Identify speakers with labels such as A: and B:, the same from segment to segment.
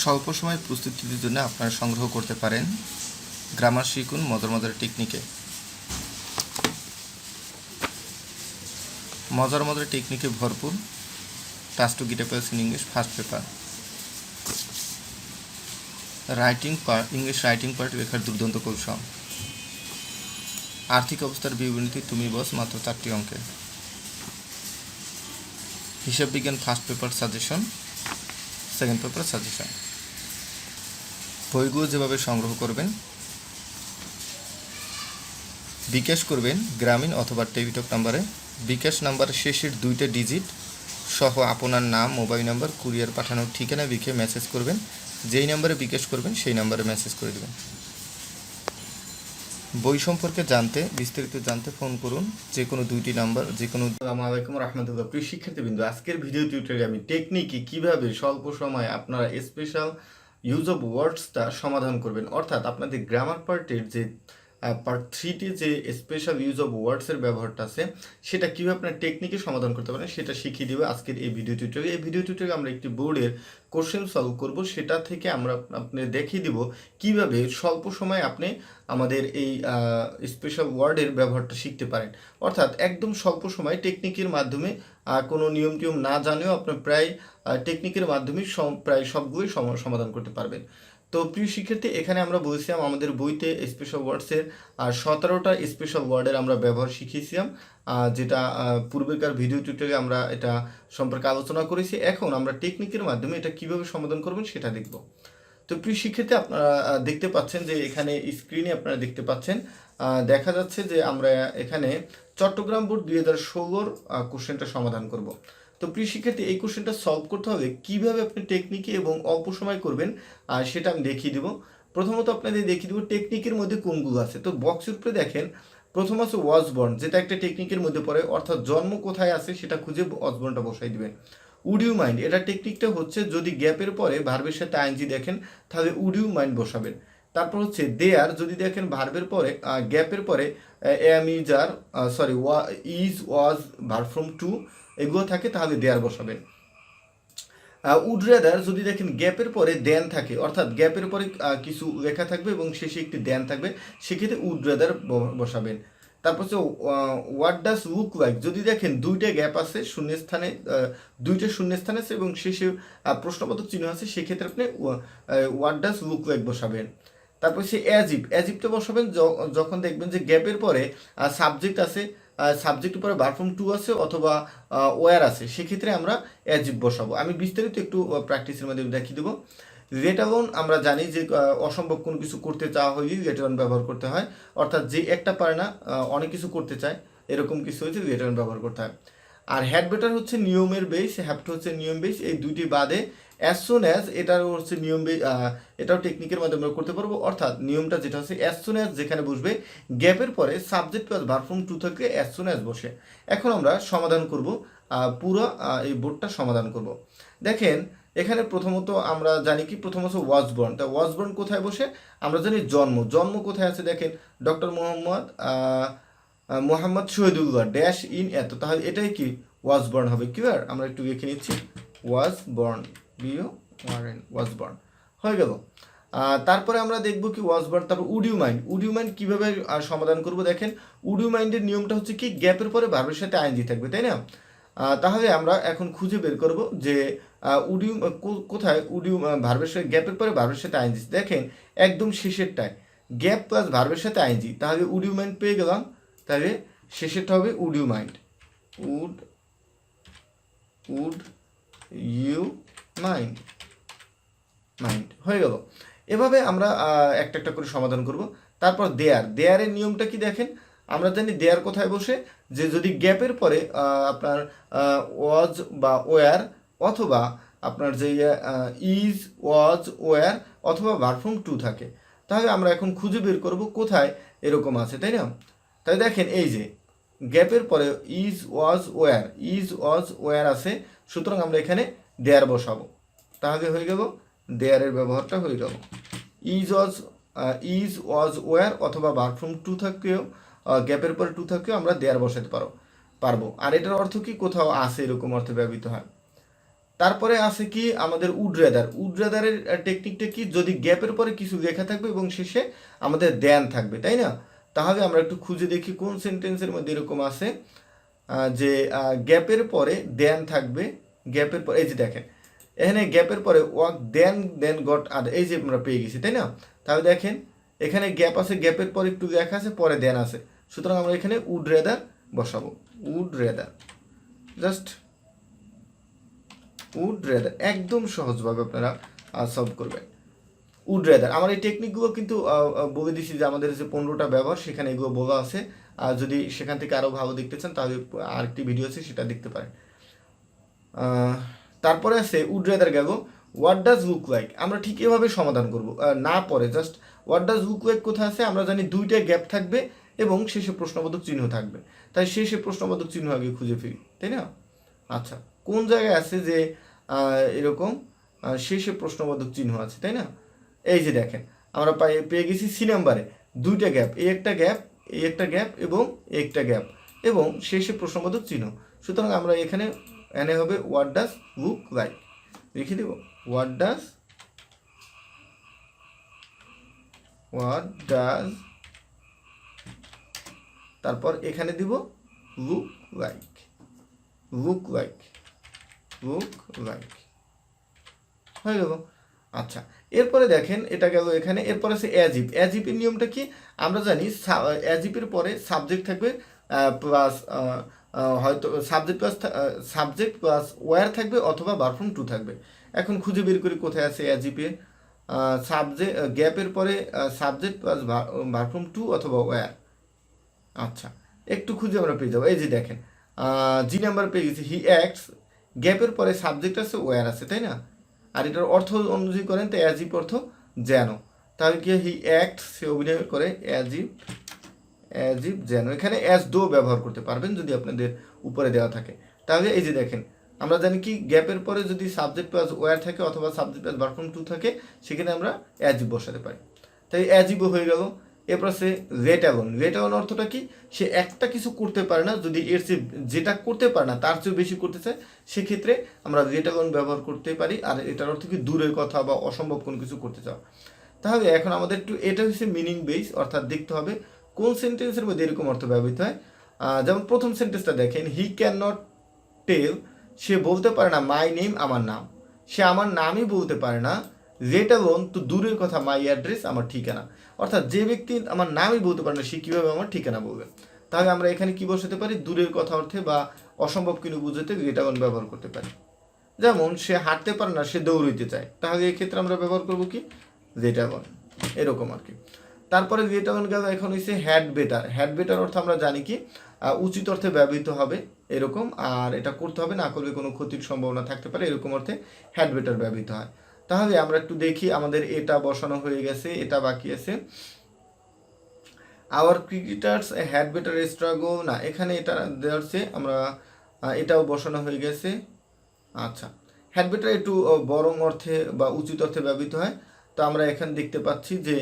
A: স্বল্প সময় প্রস্তুতির জন্য আপনারা সংগ্রহ করতে পারেন গ্রামার শিখুন মজার মজার টেকনিকে। মজার মজার টেকনিকে ভরপুর task to get A plus in English first paper. English writing part লেখার দুর্দান্ত কৌশল। আর্থিক অবস্থার বিবরণী তুমি বস মাত্র 4টি অঙ্কে। হিসাব বিজ্ঞান first paper suggestion, second paper suggestion. বইগুলো যেভাবে সংগ্রহ করবেন: বিকাশ করবেন গ্রামীণ অথবা টেলিটক নাম্বারে। বিকাশ নাম্বারের শেষের 2টা ডিজিট সহ আপনার নাম, মোবাইল নাম্বার, কুরিয়ার পাঠানোর ঠিকানা লিখে মেসেজ করবেন। যেই নাম্বারে বিকাশ করবেন সেই নাম্বারে মেসেজ করে দেবেন। বই সম্পর্কে বিস্তারিত জানতে ফোন করুন যে কোনো 2টি নাম্বার, যে কোনো। আসসালামু আলাইকুম রাহমাতুল্লাহ। প্রিয় শিক্ষার্থীবৃন্দ, আজকের ভিডিও টিউটোরিয়ালে আমি টেকনিকে কিভাবে স্বল্প সময়ে আপনারা স্পেশাল ইউজ অফ ওয়ার্ডসটা সমাধান করবেন, অর্থাৎ আপনাদের গ্রামার পার্টের যে পার্ট 3টি যে স্পেশাল ইউজ অফ ওয়ার্ডসের ব্যবহারটা আছে সেটা কীভাবে আপনার টেকনিকে সমাধান করতে পারেন সেটা শিখিয়ে দেবে আজকের এই ভিডিও টিউটোরিয়ালে। এই ভিডিও টিউটোরিয়ালে আমরা একটি বোর্ডের কোশ্চেন সলভ করব, সেটা থেকে আমরা আপনাদের দেখিয়ে দিব কিভাবে স্বল্প সময়ে আপনি আমাদের এই স্পেশাল ওয়ার্ডের ব্যবহারটা শিখতে পারেন। অর্থাৎ একদম স্বল্প সময় টেকনিকের মাধ্যমে কোনো নিয়ম টিয়ম না জানেও আপনি প্রায় টেকনিকের মাধ্যমে প্রায় সবগুলোই সমাধান করতে পারবেন। তো প্রিয় শিক্ষার্থী, এখানে আমরা বলছিলাম আমাদের বইতে স্পেশাল ওয়ার্ডসের 17টা স্পেশাল ওয়ার্ডের আমরা ব্যবহার শিখিয়েছিলাম, যেটা পূর্বেকার ভিডিও টিউটোরিয়ালে আমরা এটা সম্পর্কে আলোচনা করেছি। এখন আমরা টেকনিকের মাধ্যমে এটা কিভাবে সমাধান করবেন সেটা দেখব। তো প্রিয় শিক্ষার্থী, আপনারা দেখতে পাচ্ছেন যে এখানে স্ক্রিনে আপনারা দেখতে পাচ্ছেন দেখা যাচ্ছে যে আমরা এখানে চট্টগ্রাম বোর্ড 2016 কোশ্চেনটা সমাধান করব। তো প্রিয় শিক্ষার্থী, এই কোশ্চেনটা সলভ করতে হবে কীভাবে আপনি টেকনিকে এবং অল্প সময় করবেন সেটা আমি দেখিয়ে দেবো। প্রথমত আপনাদের দেখিয়ে দেবো টেকনিকের মধ্যে কোনগুলো আছে। তো বক্সের উপরে দেখেন প্রথম আছে ওয়াজ বর্ন, যেটা একটা টেকনিকের মধ্যে পড়ে, অর্থাৎ জন্ম কোথায় আছে সেটা খুঁজে ওয়াজ বর্নটা বসাই দিবেন। উড ইউ মাইন্ড, এটা টেকনিকটা হচ্ছে যদি গ্যাপের পরে ভার্বের সাথে আইএনজি দেখেন তাহলে উড ইউ মাইন্ড বসাবেন। তারপর হচ্ছে দেয়ার, যদি দেখেন ভার্বের পরে গ্যাপের পরে am is are is was verb from two এগুলো থাকে তাহলে দেয়ার বসাবেন। উড রেদার, যদি দেখেন গ্যাপের পরে দেন থাকে, অর্থাৎ গ্যাপের পরে কিছু লেখা থাকবে এবং শেষে একটি দেন থাকবে, সেক্ষেত্রে উড রেদার বসাবেন। তারপর হচ্ছে হোয়াট ডাজ লুক লাইক, যদি দেখেন 2টা গ্যাপ আছে, শূন্যস্থানে 2টা শূন্যস্থান আছে এবং শেষে প্রশ্নবোধক চিহ্ন আছে, সেক্ষেত্রে আপনি হোয়াট ডাজ লুক লাইক বসাবেন। তারপর হচ্ছে অ্যাজিপটা বসাবেন যখন দেখবেন যে গ্যাপের পরে সাবজেক্ট আছে, সাবজেক্টের পরে ভার্ব ফর্ম টু আছে অথবা ওয়ার আছে, সেক্ষেত্রে আমরা অ্যাজিপ বসাবো। আমি বিস্তারিত একটু প্র্যাকটিসের মধ্যে দেখিয়ে দেবো। লেট অ্যালোন, আমরা জানি যে অসম্ভব কোনো কিছু করতে চাওয়া হলেই লেট অ্যালোন ব্যবহার করতে হয়, অর্থাৎ যে একটা পারে না অনেক কিছু করতে চায় এরকম কিছু হচ্ছে লেট অ্যালোন ব্যবহার করতে হয়। আর হ্যাড বেটার হচ্ছে নিয়মের বেস, হ্যাভটা হচ্ছে নিয়ম বেস, এই দুইটি বাদে অ্যাজ সুন অ্যাজ এটাও হচ্ছে নিয়ম বেস, এটাও টেকনিকের মাধ্যমে আমরা করতে পারবো। অর্থাৎ নিয়মটা যেটা হচ্ছে অ্যাজ সুন অ্যাজ, যেখানে বসবে গ্যাপের পরে subject plus verb form two থেকে অ্যাজ সুন অ্যাজ বসে। এখন আমরা সমাধান করব, পুরো এই বোর্ডটা সমাধান করব। দেখেন এখানে প্রথমত আমরা জানি কি, প্রথমত ওয়াজ বর্ন। তা ওয়াজ বর্ন কোথায় বসে? আমরা জানি জন্ম কোথায় আছে, দেখেন doctor Mohammad Shahidullah dash in এত, তাহলে এটাই কি ওয়াজ বর্ন হবে। ক্লিয়ার? আমরা একটু লিখে নিচ্ছি ওয়াজ বর্ন, ওয়াজ বর্ন হয়ে গেল। তারপরে আমরা দেখব কি ওয়াজ বর্ন। তারপর উড ইউ মাইন্ড কীভাবে সমাধান করব। দেখেন উড ইউ মাইন্ডের নিয়মটা হচ্ছে কি, গ্যাপের পরে ভার্বের সাথে আইএনজি থাকবে, তাই না? তাহলে আমরা এখন খুঁজে বের করব যে উড ইউ কোথায়, উড ইউ ভার্বের সাথে গ্যাপের পরে ভার্বের সাথে আইএনজি। দেখেন একদম শেষেরটায় গ্যাপ প্লাস ভার্বের সাথে আইএনজি, তাহলে উড ইউ মাইন্ড পেয়ে গেলাম। তাহলে শেষেরটা হবে would you mind, would you mind হয়ে গেল। এভাবে আমরা একটা একটা করে সমাধান করব। তারপর দেয়ারের নিয়মটা কি দেখেন, আমরা জানি দেয়ার কোথায় বসে, যে যদি গ্যাপের পরে আপনার ওয়াজ বা ওয়ার অথবা আপনার যে ইজ ওয়াজ ওয়ার অথবা ভার্ব ফর্ম টু থাকে, তাহলে আমরা এখন খুঁজে বের করব কোথায় এরকম আছে, তাই না? তাই দেখেন এই যে গ্যাপের পরে ইজ ওয়াজ ওয়ার আছে, সুতরাং আমরা এখানে দেয়ার বসাবো। তাহলে হয়ে গেল দেয়ারের ব্যবহারটা হয়ে গেল। ইজ ওয়াজ ওয়ার অথবা ভার্ব ফর্ম টু থাকলেও গ্যাপের পরে টু থাকলেও আমরা দেয়ার বসাতে পারবো। আর এটার অর্থ কি, কোথাও আছে এরকম অর্থে ব্যবহৃত হয়। তারপরে আছে কি আমাদের উড রেদারের টেকনিকটা কি, যদি গ্যাপের পরে কিছু লেখা থাকবে এবং শেষে আমাদের দেন থাকবে, তাই না? তাহলে আমরা একটু খুঁজে দেখি কোন সেন্টেন্সের মধ্যে এরকম আছে যে গ্যাপের পরে দেন থাকবে, গ্যাপের পরে এই যে দেখেন এখানে গ্যাপের পরে ওয়াক দেন গট আর এই যে আমরা পেয়ে গেছি, তাই না? তাহলে দেখেন এখানে গ্যাপ আছে, গ্যাপের পরে একটু লেখা আছে, পরে দেন আছে, সুতরাং আমরা এখানে উড রেদার বসাবো। Would rather, just would rather, একদম সহজভাবে আপনারা সলভ করবেন। উড রেদার আমার এই টেকনিকগুলো কিন্তু বলে দিচ্ছি যে আমাদের যে 15টা ব্যবহার সেখানে এগুলো বলা আছে। আর যদি সেখান থেকে আরও ভালো দেখতে চান তাহলে আরেকটি ভিডিও আছে, সেটা দেখতে পারেন। তারপরে আছে উড রেদার গেল হোয়াট ডাজ লুক লাইক, আমরা ঠিক এভাবে সমাধান করব, না পরে just what does look like কোথায় আছে, আমরা জানি দুইটা গ্যাপ থাকবে এবং শেষে প্রশ্নবোধক চিহ্ন থাকবে, তাই শেষে প্রশ্নবোধক চিহ্ন আগে খুঁজে ফিরি, তাই না? আচ্ছা, কোন জায়গায় আছে যে এরকম শেষে প্রশ্নবোধক চিহ্ন আছে, তাই না? এই যে দেখেন আমরা পেয়ে গেছি সি নাম্বারে দুইটা গ্যাপ, এই একটা গ্যাপ, এই একটা গ্যাপ এবং একটা গ্যাপ এবং শেষে প্রশ্নবোধক চিহ্ন, সুতরাং আমরা এখানে এনে হবে হোয়াট ডাজ লুক লাইক, লিখে দেব হোয়াট ডাজ তারপর এখানে দিব look like, look like, look like, হয়ে গেল। আচ্ছা, এরপরে দেখেন এটা গেল এখানে, এরপরে আছে অ্যাজিপ। অ্যাজিপের নিয়মটা কি, আমরা জানি অ্যাজিপের পরে সাবজেক্ট থাকবে প্লাস হয়তো সাবজেক্ট প্লাস ওয়্যার থাকবে অথবা ভার্ব ফর্ম টু থাকবে। এখন খুঁজে বের করি কোথায় আছে অ্যাজিপে সাবজেক্ট গ্যাপের পরে subject plus verb form two অথবা ওয়্যার। আচ্ছা, একটু খুঁজে আমরা পেয়ে যাবো, এই যে দেখেন জি নাম্বার পেয়ে গেছি হি অ্যাক্টস, গ্যাপের পরে সাবজেক্ট আছে ওয়্যার আছে, তাই না? আর এটার অর্থ অনুযায়ী করেন তো অ্যাজিপ অর্থ যেন, তাহলে কি হি অ্যাক্ট সে অভিনয় করে অ্যাজিপ, অ্যাজিপ যেন, এখানে অ্যাজ দো ব্যবহার করতে পারবেন যদি আপনাদের উপরে দেওয়া থাকে। তাহলে এই যে দেখেন আমরা জানি কি গ্যাপের পরে যদি সাবজেক্ট প্লাস ওয়্যার থাকে অথবা subject plus verb form two থাকে সেখানে আমরা অ্যাজিপ বসাতে পারি, তাই অ্যাজিবও হয়ে গেল। এরপর আছে রেট অ্যালন। রেট অ্যালন অর্থটা কি, সে একটা কিছু করতে পারে না, যদি এর চেয়ে যেটা করতে পারে না তার চেয়ে বেশি করতে চায় সেক্ষেত্রে আমরা রেট অ্যালন ব্যবহার করতে পারি, আর এটার অর্থ কি দূরের কথা বা অসম্ভব কোনো কিছু করতে চাও। তাহলে এখন আমাদের একটু এটা হচ্ছে মিনিং বেস, অর্থাৎ দেখতে হবে কোন সেন্টেন্সের মধ্যে এরকম অর্থ ব্যবহৃত হয়। যেমন প্রথম সেন্টেন্সটা দেখেন হি ক্যান নট টেল, সে বলতে পারে না মাই নেম আমার নাম, সে আমার নামই বলতে পারে না, লেট অ্যালোন তো দূরের কথা মাই অ্যাড্রেস আমার ঠিকানা, অর্থাৎ যে ব্যক্তি আমার নামই বলতে পারে না সে কীভাবে আমার ঠিকানা বলবে। তাহলে আমরা এখানে কি বসাতে পারি, দূরের কথা অর্থে বা অসম্ভব কিছু বুঝতে লেট অ্যালোন ব্যবহার করতে পারি। যেমন সে হাঁটতে পারে না সে দৌড়ইতে চায়, তাহলে এই ক্ষেত্রে আমরা ব্যবহার করবো কি লেট অ্যালোন, এরকম আর কি। তারপরে লেট অ্যালোন গেল, এখন হচ্ছে হ্যাড বেটার। হ্যাড বেটার অর্থ আমরা জানি কি উচিত অর্থে ব্যবহৃত হবে এরকম, আর এটা করতে হবে, না করলে কোনো ক্ষতির সম্ভাবনা থাকতে পারে এরকম অর্থে হ্যাড বেটার ব্যবহৃত হয়। তাহলে আমরা একটু দেখি, আমাদের এটা বসানো হয়ে গেছে, এটা বাকি আছে। Our cricketers had better struggle, না এখানে এটা দেওয়া হচ্ছে, আমরা এটাও বসানো হয়ে গেছে। আচ্ছা, হ্যাড বেটার একটু বরং অর্থে বা উচিত অর্থে ব্যবহৃত হয়, তো আমরা এখানে দেখতে পাচ্ছি যে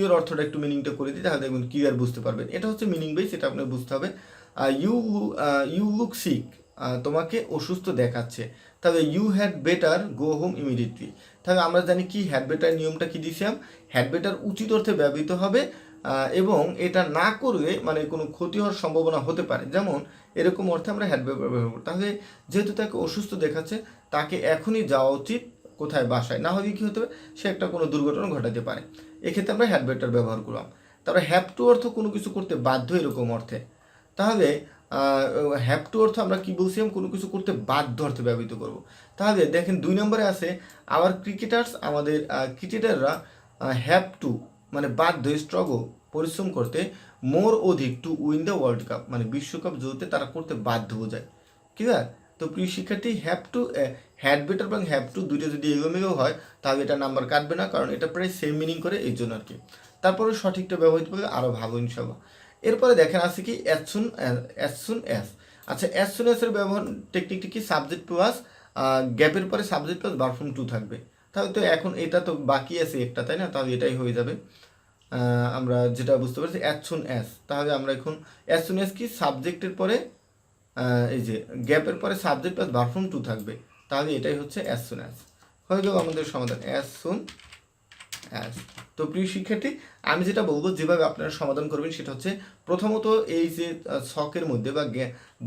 A: এর অর্থটা একটু মিনিংটা করে দিই, তাহলে দেখবেন ক্লিয়ার বুঝতে পারবেন। এটা হচ্ছে মিনিং বেস, এটা আপনার বুঝতে হবে। ইউ লুক সিক, তোমাকে অসুস্থ দেখাচ্ছে, তাহলে you had better go home immediately. তাহলে আমরা জানি কি হ্যাড বেটার নিয়মটা কি দিয়েছিলাম, হ্যাড বেটার উচিত অর্থে ব্যবহৃত হবে এবং এটা না করলে মানে কোনো ক্ষতি হওয়ার সম্ভাবনা হতে পারে, যেমন এরকম অর্থে আমরা হ্যাড বেটার ব্যবহার করি। তাহলে যেহেতু তাকে অসুস্থ দেখাচ্ছে তাকে এখনই যাওয়া উচিত কোথায়, বাসায়, না হলে কী হতে হবে সে একটা কোনো দুর্ঘটনা ঘটাতে পারে, এক্ষেত্রে আমরা হ্যাড বেটার ব্যবহার করলাম। তারপরে হ্যাভ টু অর্থ কোনো কিছু করতে বাধ্য এরকম অর্থে, তাহলে হ্যাভ টু অর্থ আমরা কি বলছিলাম কোনো কিছু করতে বাধ্য অর্থে ব্যবহৃত করব। তাহলে দেখেন 2 নম্বরে আছে আওয়ার ক্রিকেটার্স, আমাদের ক্রিকেটাররা হ্যাভ টু মানে বাধ্য, স্ট্রাগল পরিশ্রম করতে, মোর অধিক to win the world cup মানে বিশ্বকাপ জিততে তারা করতে বাধ্য বোঝায়, ক্লিয়ার? তো প্রিয় শিক্ষার্থী হ্যাভ টু হ্যাড বেটার এবং হ্যাভ টু দুইটা যদি এগোমেগো হয় তাহলে এটা নাম্বার কাটবে না, কারণ এটা প্রায় সেম মিনিং করে এই জন্য আর কি। তারপরে সঠিকটা ব্যবহৃত করলে আরও ভালো ইনশাল্লাহ। এরপরে দেখেন আছে কি অ্যাজ সুন অ্যাজ। আচ্ছা, অ্যাজ সুন অ্যাজের ব্যবহার টেকনিকটি কি, সাবজেক্ট প্লাস গ্যাপের পরে subject plus verb form two থাকবে, তাহলে তো এখন এটা তো বাকি আছে একটা, তাই না? তাহলে এটাই হয়ে যাবে। আমরা যেটা বুঝতে পারছি অ্যাজ সুন অ্যাজ, তাহলে আমরা এখন অ্যাজ সুন অ্যাজ কি সাবজেক্টের পরে এই যে গ্যাপের পরে subject plus verb form two থাকবে, তাহলে এটাই হচ্ছে অ্যাজ সুন অ্যাজ। হয়ে গেল আমাদের সমাধান অ্যাজ সুন অ্যাজ। তো প্রিয় শিক্ষার্থী, আমি যেটা বলবো যেভাবে আপনারা সমাধান করবেন সেটা হচ্ছে প্রথমত এই যে ছকের মধ্যে বা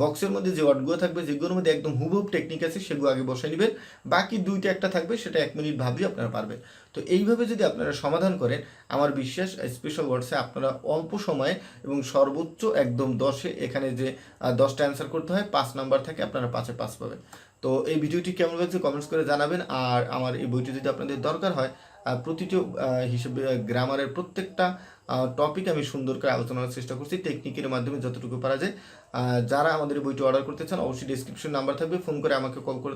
A: বক্সের মধ্যে যে ওয়ার্ডগুলো থাকবে যেগুলোর মধ্যে একদম হুবহু টেকনিক আছে সেগুলো আগে বসাই নেবেন, বাকি দুইটা একটা থাকবে সেটা 1 মিনিট ভাবলেই আপনারা পারবেন। তো এইভাবে যদি আপনারা সমাধান করেন আমার বিশ্বাস স্পেশাল ওয়ার্ডসে আপনারা অল্প সময়ে এবং সর্বোচ্চ একদম 10-এ এখানে যে 10টা অ্যান্সার করতে হয় 5 নাম্বার থাকে, আপনারা 5-এ 5 পাবেন। তো এই ভিডিওটি কেমন লাগছে কমেন্টস করে জানাবেন। আর আমার এই বইটি যদি আপনাদের দরকার হয় প্রতিটি হিসেবে গ্রামারের প্রত্যেকটা টপিক আমি সুন্দর করে আলোচনা করার চেষ্টা করছি টেকনিকের মাধ্যমে যতটুকু পারা যায়। যারা আমাদের এই বইটি অর্ডার করতে চান অবশ্যই ডিসক্রিপশন নাম্বার থাকবে, ফোন করে আমাকে কল করে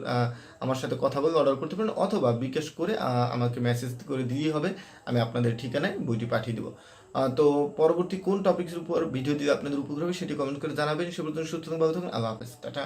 A: আমার সাথে কথা বলে অর্ডার করতে পারেন, অথবা বিকাশ করে আমাকে মেসেজ করে দিলেই হবে, আমি আপনাদের ঠিকানায় বইটি পাঠিয়ে দেবো। তো পরবর্তী কোন টপিকের উপর ভিডিও দিলে আপনাদের উপকার হবে সেটি কমেন্ট করে জানাবেন। সে পর্যন্ত সুস্থ থাকুন, ভালো থাকুন, আল্লাহ হাফেজ, টাটা।